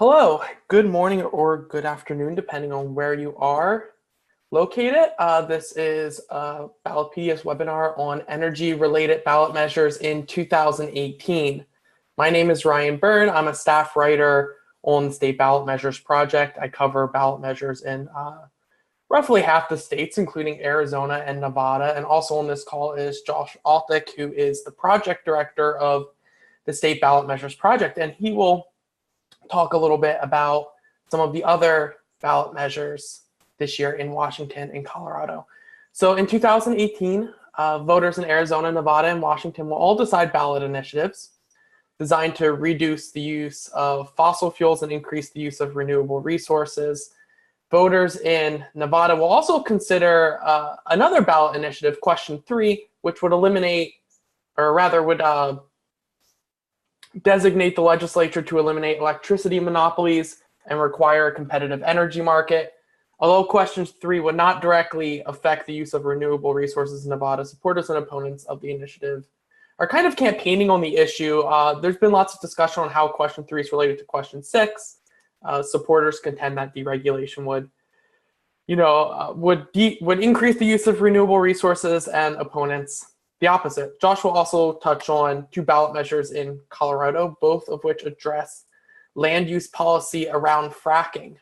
Hello, good morning or good afternoon, depending on where you are located. This is Ballotpedia's webinar on energy-related ballot measures in 2018. My name is Ryan Byrne. I'm a staff writer on the State Ballot Measures Project. I cover ballot measures in roughly half the states, including Arizona and Nevada. And also on this call is Josh Altick, who is the project director of the State Ballot Measures Project, and he will talk a little bit about some of the other ballot measures this year in Washington and Colorado. So in 2018, voters in Arizona, Nevada, and Washington will all decide ballot initiatives designed to reduce the use of fossil fuels and increase the use of renewable resources. Voters in Nevada will also consider another ballot initiative, question 3, which would eliminate, or rather would designate the legislature to eliminate electricity monopolies and require a competitive energy market. Although question 3 would not directly affect the use of renewable resources in Nevada, supporters and opponents of the initiative are kind of campaigning on the issue. There's been lots of discussion on how question 3 is related to question 6. Supporters contend that deregulation would increase the use of renewable resources, and opponents the opposite. Josh will also touch on 2 ballot measures in Colorado, both of which address land use policy around fracking.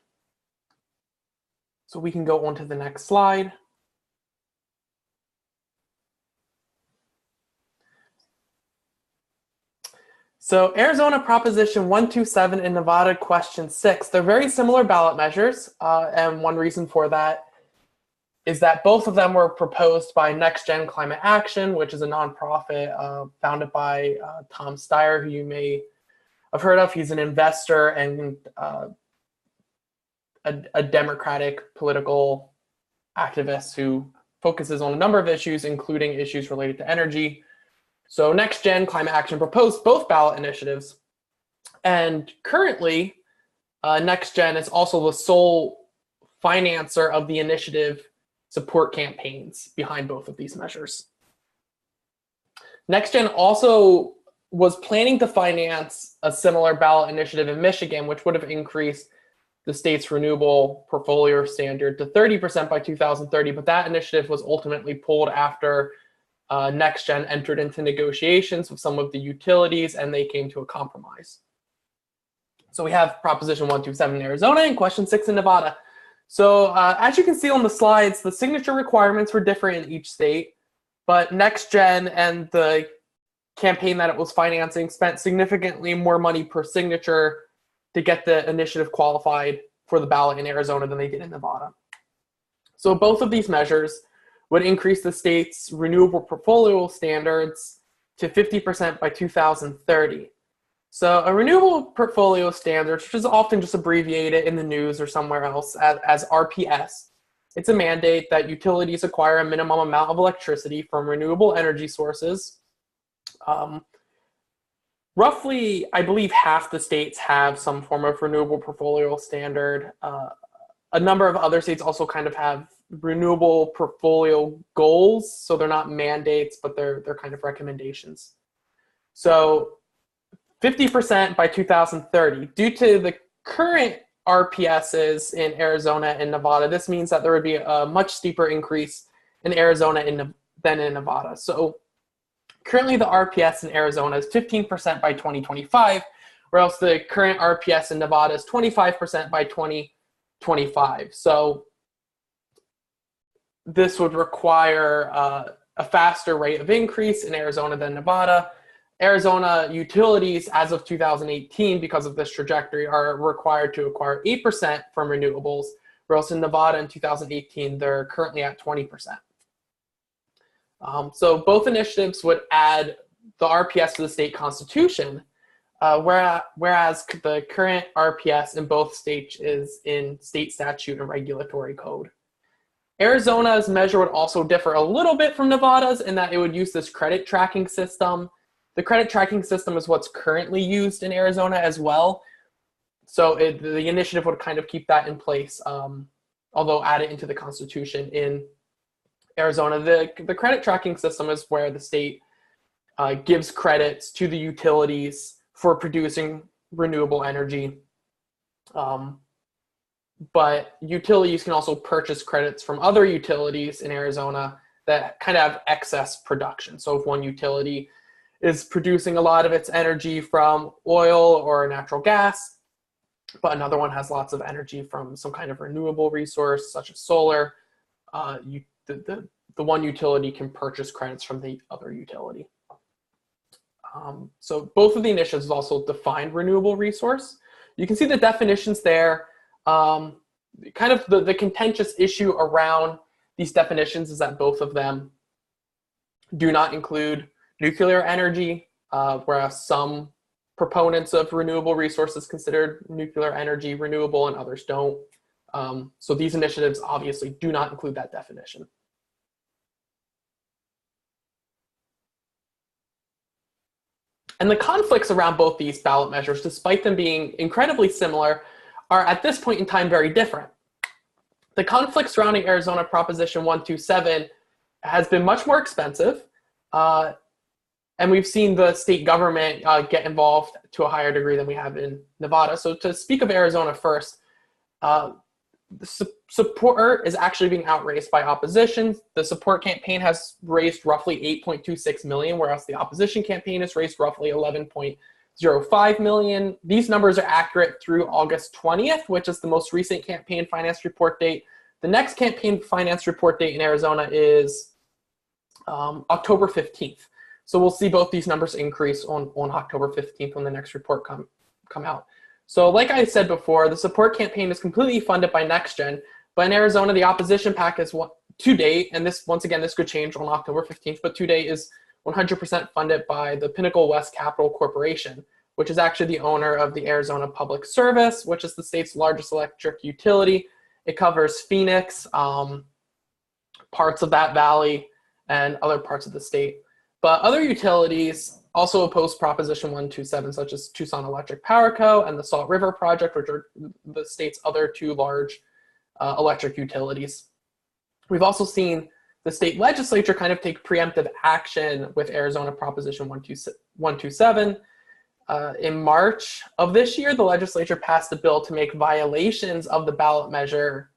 So we can go on to the next slide. So Arizona Proposition 127 and Nevada Question 6, they're very similar ballot measures, and one reason for that is that both of them were proposed by Next Gen Climate Action, which is a nonprofit founded by Tom Steyer, who you may have heard of. He's an investor and a Democratic political activist who focuses on a number of issues, including issues related to energy. So Next Gen Climate Action proposed both ballot initiatives. And currently, Next Gen is also the sole financer of the initiative support campaigns behind both of these measures. NextGen also was planning to finance a similar ballot initiative in Michigan, which would have increased the state's renewable portfolio standard to 30% by 2030, but that initiative was ultimately pulled after NextGen entered into negotiations with some of the utilities, and they came to a compromise. So we have Proposition 127 in Arizona and Question 6 in Nevada. So as you can see on the slides, the signature requirements were different in each state, but NextGen and the campaign that it was financing spent significantly more money per signature to get the initiative qualified for the ballot in Arizona than they did in Nevada. So both of these measures would increase the state's renewable portfolio standards to 50% by 2030. So a renewable portfolio standard, which is often just abbreviated in the news or somewhere else as RPS, it's a mandate that utilities acquire a minimum amount of electricity from renewable energy sources. Roughly, I believe half the states have some form of renewable portfolio standard. A number of other states also kind of have renewable portfolio goals. So they're not mandates, but they're kind of recommendations. So 50% by 2030. Due to the current RPSs in Arizona and Nevada, this means that there would be a much steeper increase in Arizona than in Nevada. So currently the RPS in Arizona is 15% by 2025, whereas the current RPS in Nevada is 25% by 2025. So this would require a faster rate of increase in Arizona than Nevada. Arizona utilities, as of 2018, because of this trajectory, are required to acquire 8% from renewables, whereas in Nevada in 2018, they're currently at 20%. So both initiatives would add the RPS to the state constitution, whereas the current RPS in both states is in state statute and regulatory code. Arizona's measure would also differ a little bit from Nevada's in that it would use this credit tracking system. The credit tracking system is what's currently used in Arizona as well. So the initiative would kind of keep that in place, although add it into the Constitution in Arizona. The credit tracking system is where the state gives credits to the utilities for producing renewable energy But utilities can also purchase credits from other utilities in Arizona that kind of have excess production. So if one utility is producing a lot of its energy from oil or natural gas, but another one has lots of energy from some kind of renewable resource, such as solar, the one utility can purchase credits from the other utility. So both of the initiatives also define renewable resource. You can see the definitions there. Kind of the contentious issue around these definitions is that both of them do not include nuclear energy, whereas some proponents of renewable resources considered nuclear energy renewable and others don't. So these initiatives obviously do not include that definition. And the conflicts around both these ballot measures, despite them being incredibly similar, are at this point in time very different. The conflict surrounding Arizona Proposition 127 has been much more expensive, and we've seen the state government get involved to a higher degree than we have in Nevada. So to speak of Arizona first, the support is actually being outraised by opposition. The support campaign has raised roughly $8.26 million, whereas the opposition campaign has raised roughly $11.05 million. These numbers are accurate through August 20th, which is the most recent campaign finance report date. The next campaign finance report date in Arizona is October 15th. So we'll see both these numbers increase on October 15th when the next report come out. So like I said before, the support campaign is completely funded by NextGen, but in Arizona, the opposition PAC is to date, and this, once again, this could change on October 15th, but to date is 100% funded by the Pinnacle West Capital Corporation, which is actually the owner of the Arizona Public Service, which is the state's largest electric utility. It covers Phoenix, parts of that valley, and other parts of the state. But other utilities also oppose Proposition 127, such as Tucson Electric Power Co. and the Salt River Project, which are the state's other two large electric utilities. We've also seen the state legislature kind of take preemptive action with Arizona Proposition 127. In March of this year, the legislature passed a bill to make violations of the ballot measure,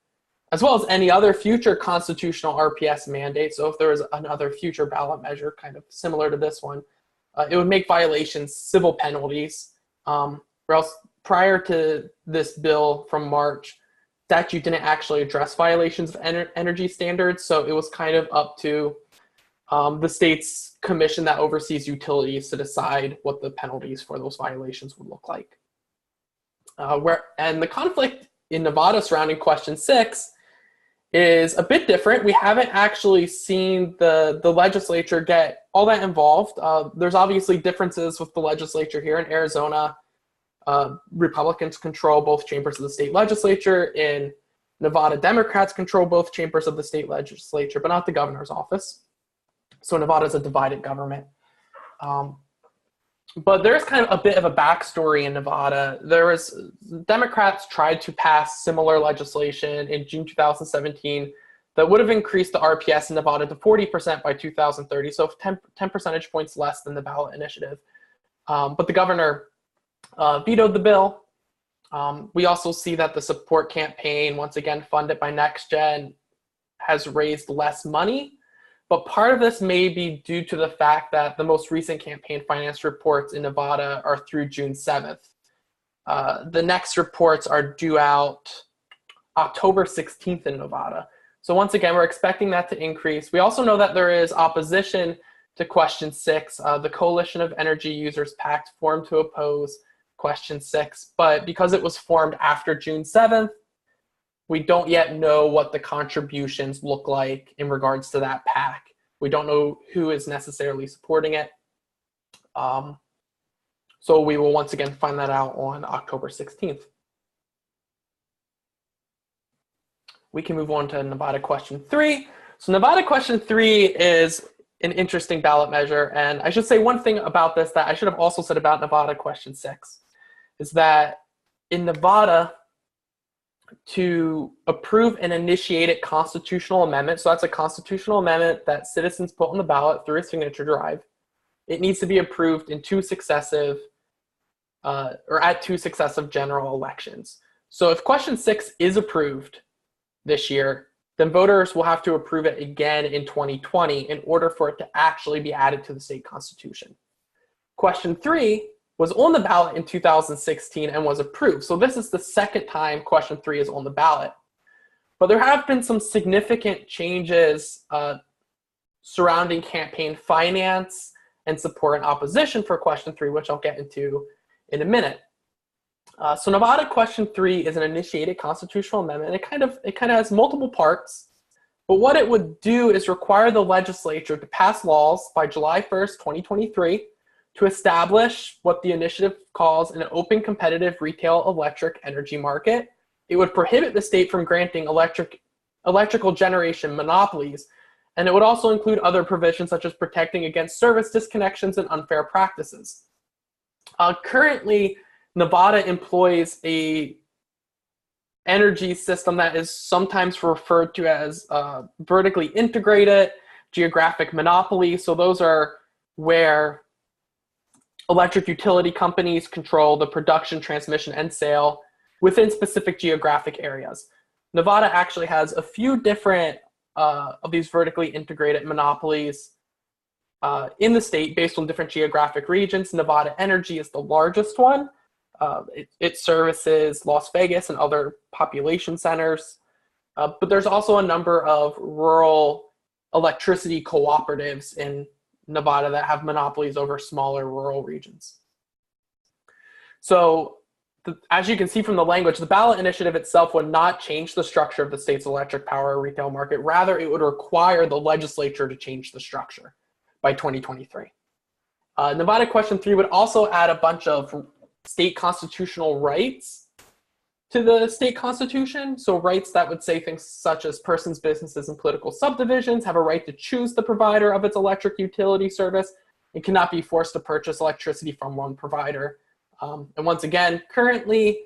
as well as any other future constitutional RPS mandate. So if there was another future ballot measure kind of similar to this one, it would make violations civil penalties. Or else prior to this bill from March, statute didn't actually address violations of energy standards. So it was kind of up to the state's commission that oversees utilities to decide what the penalties for those violations would look like. And the conflict in Nevada surrounding Question 6 is a bit different. We haven't actually seen the legislature get all that involved. There's obviously differences with the legislature here in Arizona. Republicans control both chambers of the state legislature. In Nevada, Democrats control both chambers of the state legislature, but not the governor's office. So Nevada is a divided government. But there's kind of a bit of a backstory in Nevada. Democrats tried to pass similar legislation in June 2017 that would have increased the RPS in Nevada to 40% by 2030, so 10 percentage points less than the ballot initiative. But the governor vetoed the bill. We also see that the support campaign, once again funded by NextGen, has raised less money. But part of this may be due to the fact that the most recent campaign finance reports in Nevada are through June 7th. The next reports are due out October 16th in Nevada. So once again, we're expecting that to increase. We also know that there is opposition to Question 6. The Coalition of Energy Users Pact formed to oppose Question 6, but because it was formed after June 7th, we don't yet know what the contributions look like in regards to that PAC. We don't know who is necessarily supporting it. So we will once again find that out on October 16th. We can move on to Nevada Question 3. So Nevada Question 3 is an interesting ballot measure. And I should say one thing about this that I should have also said about Nevada Question 6 is that in Nevada, to approve an initiated constitutional amendment, so that's a constitutional amendment that citizens put on the ballot through a signature drive, it needs to be approved in at two successive general elections. So if question 6 is approved this year, then voters will have to approve it again in 2020 in order for it to actually be added to the state constitution. Question 3 was on the ballot in 2016 and was approved. So this is the second time question 3 is on the ballot. But there have been some significant changes surrounding campaign finance and support and opposition for question 3, which I'll get into in a minute. So Nevada question 3 is an initiated constitutional amendment. It kind of has multiple parts, but what it would do is require the legislature to pass laws by July 1st, 2023 to establish what the initiative calls an open competitive retail electric energy market. It would prohibit the state from granting electrical generation monopolies, and it would also include other provisions such as protecting against service disconnections and unfair practices. Currently, Nevada employs a energy system that is sometimes referred to as vertically integrated geographic monopoly. So those are where electric utility companies control the production, transmission, and sale within specific geographic areas. Nevada actually has a few different of these vertically integrated monopolies in the state based on different geographic regions. Nevada Energy is the largest one. It services Las Vegas and other population centers, but there's also a number of rural electricity cooperatives in Nevada that have monopolies over smaller rural regions. So as you can see from the language, the ballot initiative itself would not change the structure of the state's electric power retail market. Rather, it would require the legislature to change the structure by 2023. Nevada question 3 would also add a bunch of state constitutional rights to the state constitution. So rights that would say things such as persons, businesses, and political subdivisions have a right to choose the provider of its electric utility service and cannot be forced to purchase electricity from one provider. And once again, currently,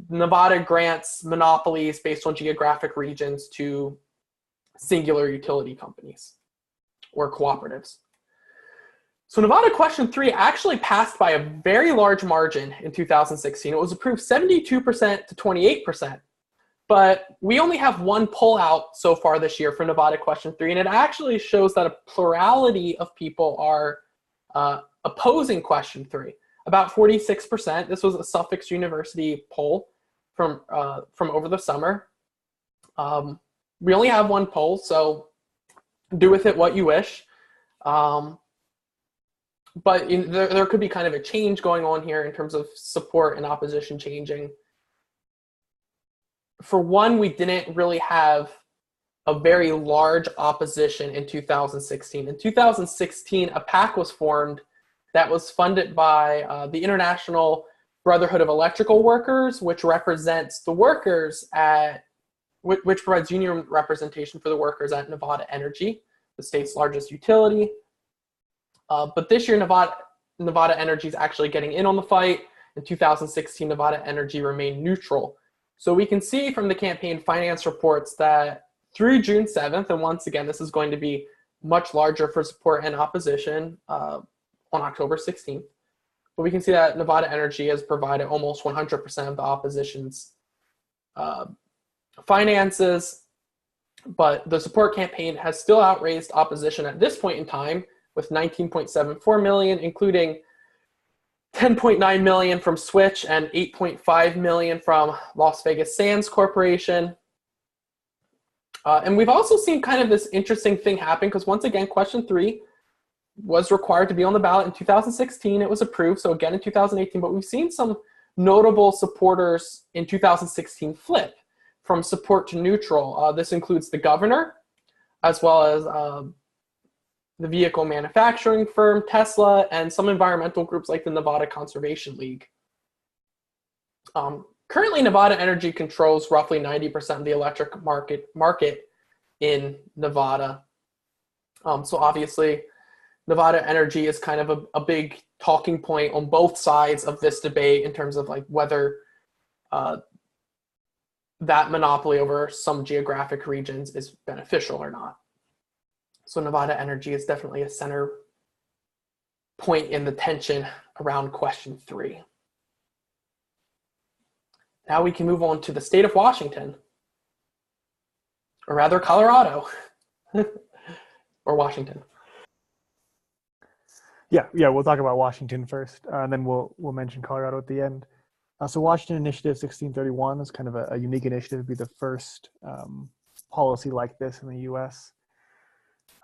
Nevada grants monopolies based on geographic regions to singular utility companies or cooperatives. So Nevada question 3 actually passed by a very large margin in 2016. It was approved 72% to 28%. But we only have one pullout so far this year for Nevada question 3, and it actually shows that a plurality of people are opposing question 3. About 46%. This was a Suffolk University poll from over the summer. We only have one poll, so do with it what you wish. But there could be kind of a change going on here in terms of support and opposition changing. For one, we didn't really have a very large opposition in 2016. In 2016, a PAC was formed that was funded by the International Brotherhood of Electrical Workers, which represents the workers which provides union representation for the workers at Nevada Energy, the state's largest utility. But this year, Nevada Energy is actually getting in on the fight. In 2016, Nevada Energy remained neutral. So we can see from the campaign finance reports that through June 7th, and once again, this is going to be much larger for support and opposition on October 16th. But we can see that Nevada Energy has provided almost 100% of the opposition's finances. But the support campaign has still outraised opposition at this point in time with $19.74 million, including $10.9 million from Switch and $8.5 million from Las Vegas Sands Corporation. And we've also seen kind of this interesting thing happen because once again, question 3 was required to be on the ballot in 2016. It was approved, so again in 2018, but we've seen some notable supporters in 2016 flip from support to neutral. This includes the governor, as well as the vehicle manufacturing firm, Tesla, and some environmental groups like the Nevada Conservation League. Currently, Nevada Energy controls roughly 90% of the electric market in Nevada. So obviously, Nevada Energy is kind of a big talking point on both sides of this debate in terms of like whether that monopoly over some geographic regions is beneficial or not. So Nevada Energy is definitely a center point in the tension around question 3. Now we can move on to the state of Washington, or rather Colorado, or Washington. Yeah, we'll talk about Washington first, and then we'll mention Colorado at the end. So Washington Initiative 1631 is kind of a unique initiative. It'd be the first policy like this in the U.S.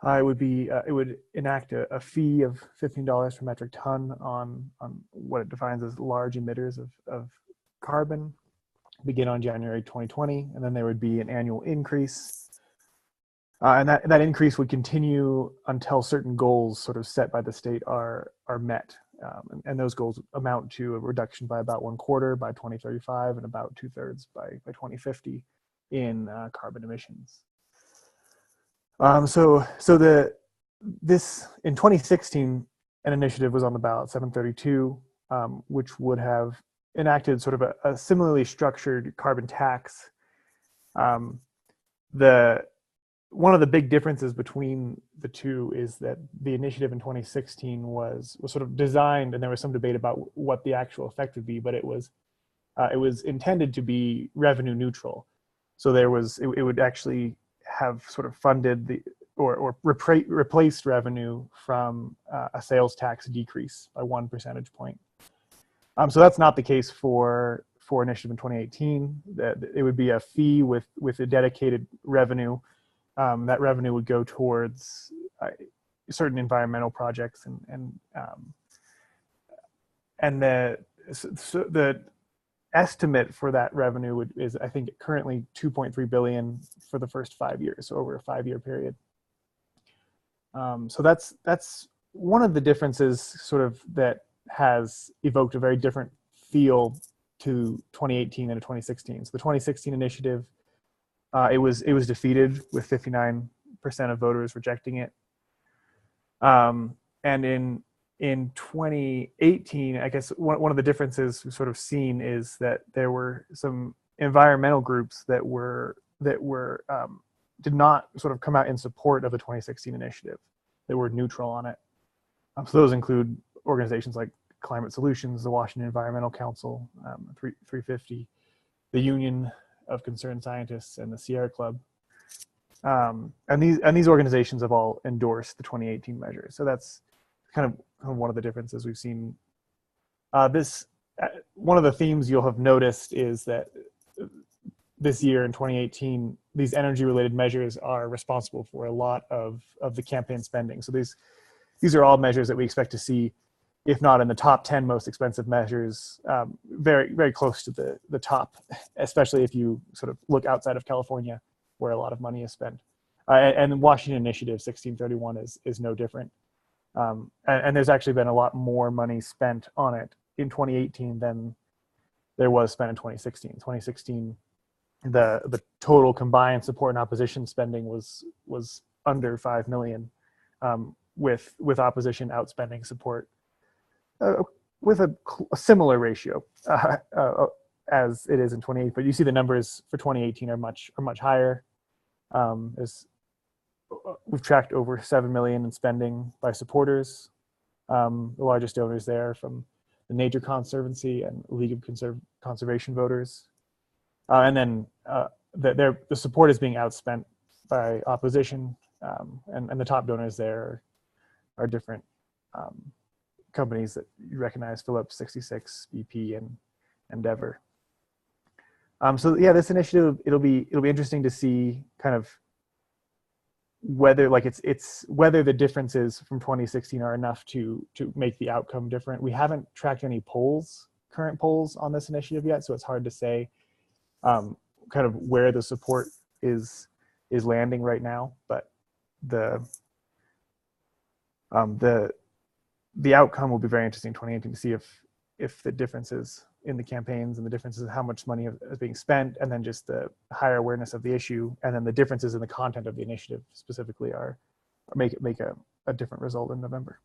It would enact a fee of $15 per metric ton on what it defines as large emitters of carbon, begin on January 2020, and then there would be an annual increase. And that increase would continue until certain goals sort of set by the state are met. And those goals amount to a reduction by about 1/4 by 2035 and about 2/3 by 2050 in carbon emissions. This in 2016, an initiative was on the ballot, 732, which would have enacted sort of a similarly structured carbon tax. One of the big differences between the two is that the initiative in 2016 was sort of designed, and there was some debate about what the actual effect would be, but it was intended to be revenue neutral. So it would actually have sort of funded or replaced revenue from a sales tax decrease by 1 percentage point. So that's not the case for initiative in 2018. That it would be a fee with a dedicated revenue. That revenue would go towards certain environmental projects, and the estimate for that revenue is I think currently 2.3 billion for the first 5 years, so over a 5-year period. So that's one of the differences sort of that has evoked a very different feel to 2018 and 2016. So the 2016 initiative, it was defeated with 59% of voters rejecting it. And in 2018, I guess one of the differences we've sort of seen is that there were some environmental groups that did not sort of come out in support of the 2016 initiative. They were neutral on it. So those include organizations like Climate Solutions, the Washington Environmental Council, 350, the Union of Concerned Scientists, and the Sierra Club. And these organizations have all endorsed the 2018 measures. So that's kind of one of the differences we've seen. One of the themes you'll have noticed is that this year in 2018, these energy-related measures are responsible for a lot of the campaign spending. So these are all measures that we expect to see, if not in the top 10 most expensive measures, very, very close to the top, especially if you sort of look outside of California, where a lot of money is spent. And the Washington Initiative 1631 is no different. And there's actually been a lot more money spent on it in 2018 than there was spent in 2016. 2016, the total combined support and opposition spending was under 5 million, with opposition outspending support with a similar ratio as it is in 2018. But you see the numbers for 2018 are much higher. We've tracked over 7 million in spending by supporters. The largest donors there from the Nature Conservancy and League of Conservation Voters. And then the support is being outspent by opposition, and the top donors there are different companies that you recognize: Phillips 66, BP, and Endeavor. So yeah, this initiative, it'll be interesting to see kind of whether whether the differences from 2016 are enough to make the outcome different. We haven't tracked any current polls on this initiative yet, so it's hard to say kind of where the support is landing right now. But the outcome will be very interesting in 2018 to see if the differences in the campaigns and the differences in how much money is being spent, and then just the higher awareness of the issue, and then the differences in the content of the initiative specifically make a different result in November.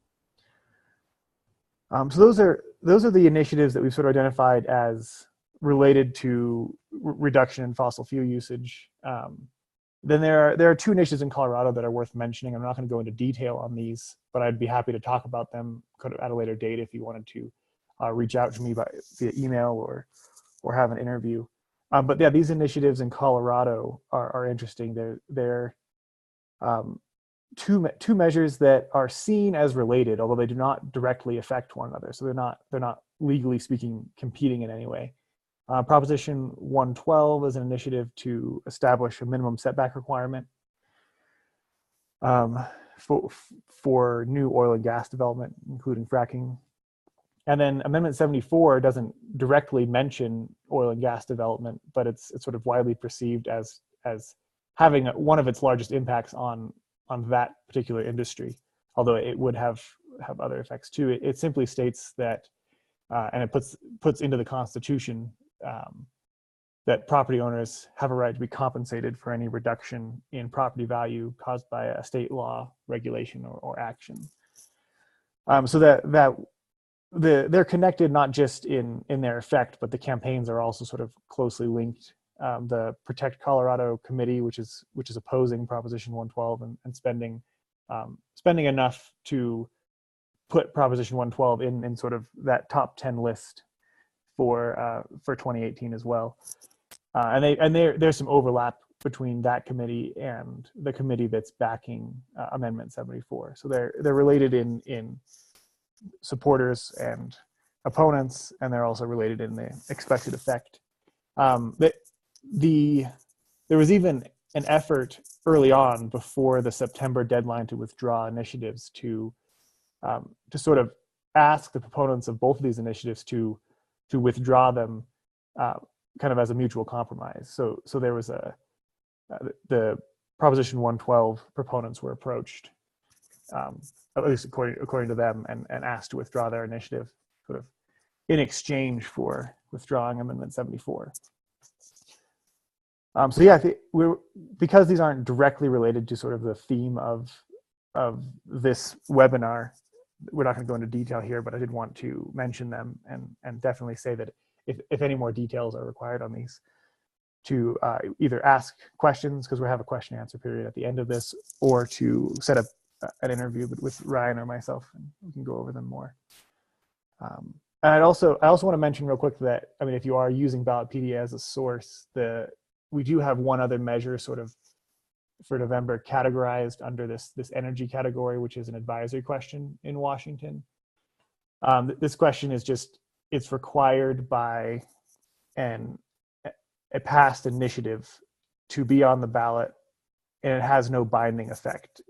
So those are the initiatives that we've sort of identified as related to reduction in fossil fuel usage. Then there are 2 initiatives in Colorado that are worth mentioning. I'm not going to go into detail on these, but I'd be happy to talk about them kind of at a later date if you wanted to reach out to me via email have an interview. But yeah, these initiatives in Colorado are interesting. They're two measures that are seen as related, although they do not directly affect one another. So they're not legally speaking competing in any way. Proposition 112 is an initiative to establish a minimum setback requirement for new oil and gas development, including fracking. And then Amendment 74 doesn't directly mention oil and gas development, but it's sort of widely perceived as having one of its largest impacts on that particular industry, although it would have other effects too. It simply states that, and it puts into the Constitution that property owners have a right to be compensated for any reduction in property value caused by a state law, regulation, or action. So that they're connected not just in their effect, but the campaigns are also sort of closely linked. The Protect Colorado Committee, which is opposing Proposition 112 and spending enough to put Proposition 112 in sort of that top 10 list for 2018 as well. And there's some overlap between that committee and the committee that's backing Amendment 74. So they're related in supporters and opponents, and they're also related in the expected effect. There was even an effort early on, before the September deadline to withdraw initiatives, to sort of ask the proponents of both of these initiatives to withdraw them, kind of as a mutual compromise. So there was the Proposition 112 proponents were approached, at least according to them, and asked to withdraw their initiative, sort of in exchange for withdrawing Amendment 74. So yeah, because these aren't directly related to sort of the theme of this webinar, we're not going to go into detail here, but I did want to mention them and definitely say that if any more details are required on these, to either ask questions, because we have a question and answer period at the end of this, or to set up an interview with Ryan or myself, and we can go over them more. And I also want to mention real quick that, I mean, if you are using Ballotpedia as a source, we do have one other measure sort of for November categorized under this energy category, which is an advisory question in Washington. This question is just, it's required by a past initiative to be on the ballot, and it has no binding effect.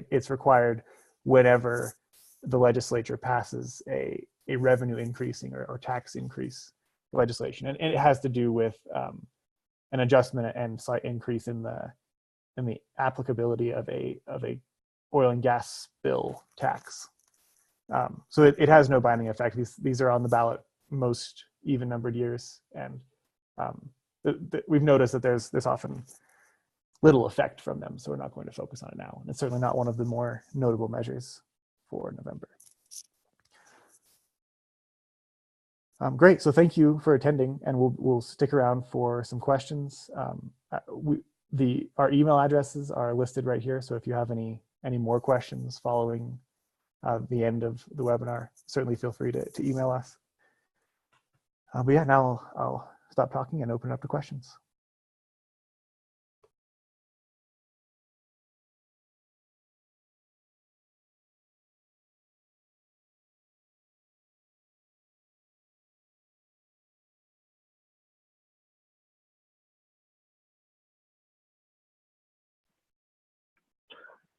It's required whenever the legislature passes a revenue increasing or tax increase legislation, and it has to do with an adjustment and slight increase in the applicability of a oil and gas spill tax. So it has no binding effect. These are on the ballot most even numbered years, and we've noticed that there's often little effect from them, so we're not going to focus on it now. And it's certainly not one of the more notable measures for November. Great, so thank you for attending, and we'll stick around for some questions. Our email addresses are listed right here, so if you have any more questions following the end of the webinar, certainly feel free to email us. But yeah, now I'll stop talking and open it up to questions.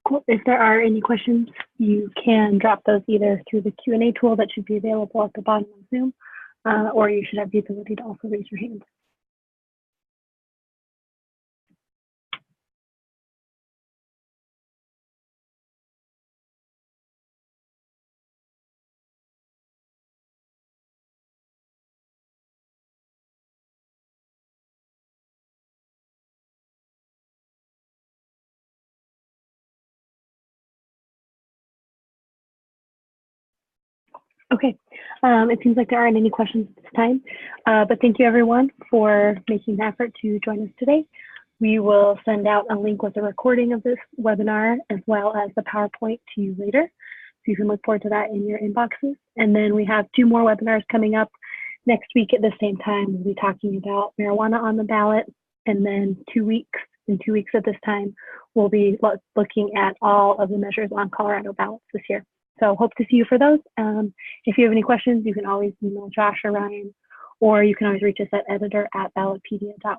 Cool. If there are any questions, you can drop those either through the Q&A tool that should be available at the bottom of Zoom, or you should have the ability to also raise your hand. Okay, it seems like there aren't any questions at this time, but thank you everyone for making the effort to join us today. We will send out a link with a recording of this webinar as well as the PowerPoint to you later. So you can look forward to that in your inboxes. And then we have 2 more webinars coming up Next week at the same time, we'll be talking about marijuana on the ballot. And then in 2 weeks at this time, we'll be looking at all of the measures on Colorado ballots this year. So hope to see you for those. If you have any questions, you can always email Josh or Ryan, or you can always reach us at editor@ballotpedia.org.